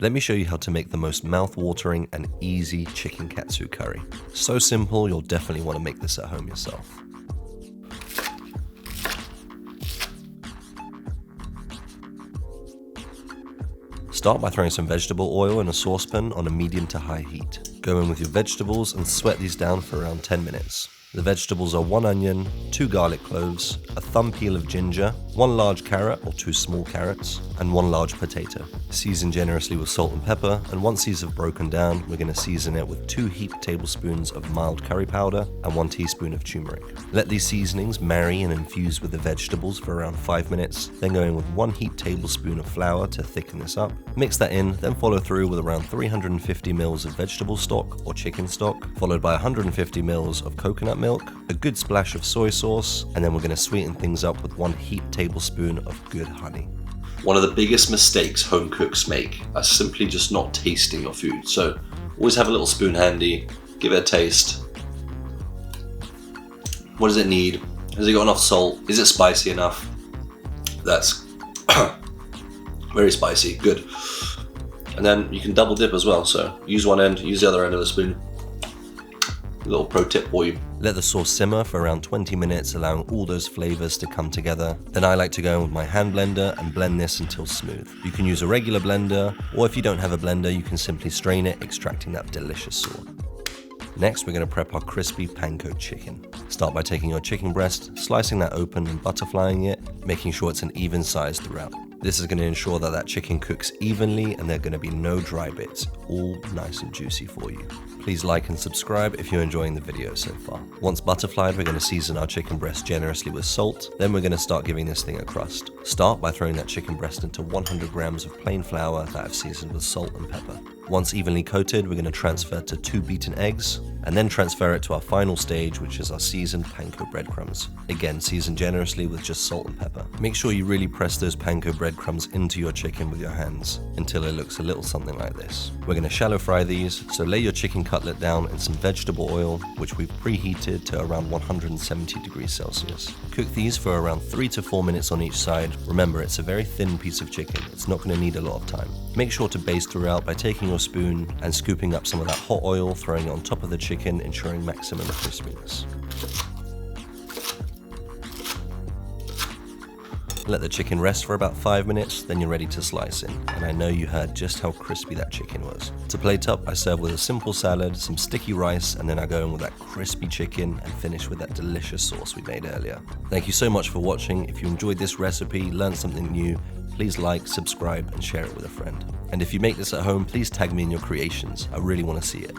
Let me show you how to make the most mouth-watering and easy chicken katsu curry. So simple, you'll definitely want to make this at home yourself. Start by throwing some vegetable oil in a saucepan on a medium to high heat. Go in with your vegetables and sweat these down for around 10 minutes. The vegetables are 1 onion, 2 garlic cloves, a thumb peel of ginger, 1 large carrot or 2 small carrots, and 1 large potato. Season generously with salt and pepper, and once these have broken down, we're going to season it with 2 heaped tablespoons of mild curry powder and 1 teaspoon of turmeric. Let these seasonings marry and infuse with the vegetables for around 5 minutes, then go in with 1 heaped tablespoon of flour to thicken this up. Mix that in, then follow through with around 350 ml of vegetable stock or chicken stock, followed by 150 ml of coconut milk, a good splash of soy sauce, and then we're going to sweeten things up with 1 heaped tablespoon of good honey. One of the biggest mistakes home cooks make are simply just not tasting your food. So always have a little spoon handy, give it a taste. What does it need? Has it got enough salt? Is it spicy enough? That's very spicy, good. And then you can double dip as well. So use one end, use the other end of the spoon. A little pro tip for you. Let the sauce simmer for around 20 minutes, allowing all those flavors to come together. Then I like to go in with my hand blender and blend this until smooth. You can use a regular blender, or if you don't have a blender, you can simply strain it, extracting that delicious sauce. Next, we're going to prep our crispy panko chicken. Start by taking your chicken breast, slicing that open and butterflying it, making sure it's an even size throughout. This is going to ensure that that chicken cooks evenly and there are going to be no dry bits, all nice and juicy for you. Please like and subscribe if you're enjoying the video so far. Once butterflied, we're going to season our chicken breast generously with salt. Then we're going to start giving this thing a crust. Start by throwing that chicken breast into 100 grams of plain flour that I've seasoned with salt and pepper. Once evenly coated, we're going to transfer to 2 beaten eggs, and then transfer it to our final stage, which is our seasoned panko breadcrumbs. Again, seasoned generously with just salt and pepper. Make sure you really press those panko breadcrumbs into your chicken with your hands until it looks a little something like this. We're going to shallow fry these, so lay your chicken cutlet down in some vegetable oil, which we've preheated to around 170 degrees Celsius. Cook these for around 3 to 4 minutes on each side. Remember, it's a very thin piece of chicken. It's not going to need a lot of time. Make sure to baste throughout by taking your spoon and scooping up some of that hot oil, throwing it on top of the chicken, ensuring maximum crispiness. Let the chicken rest for about 5 minutes, then you're ready to slice in. And I know you heard just how crispy that chicken was. To plate up, I serve with a simple salad, some sticky rice, and then I go in with that crispy chicken and finish with that delicious sauce we made earlier. Thank you so much for watching. If you enjoyed this recipe, learned something new, please like, subscribe, and share it with a friend. And if you make this at home, please tag me in your creations. I really want to see it.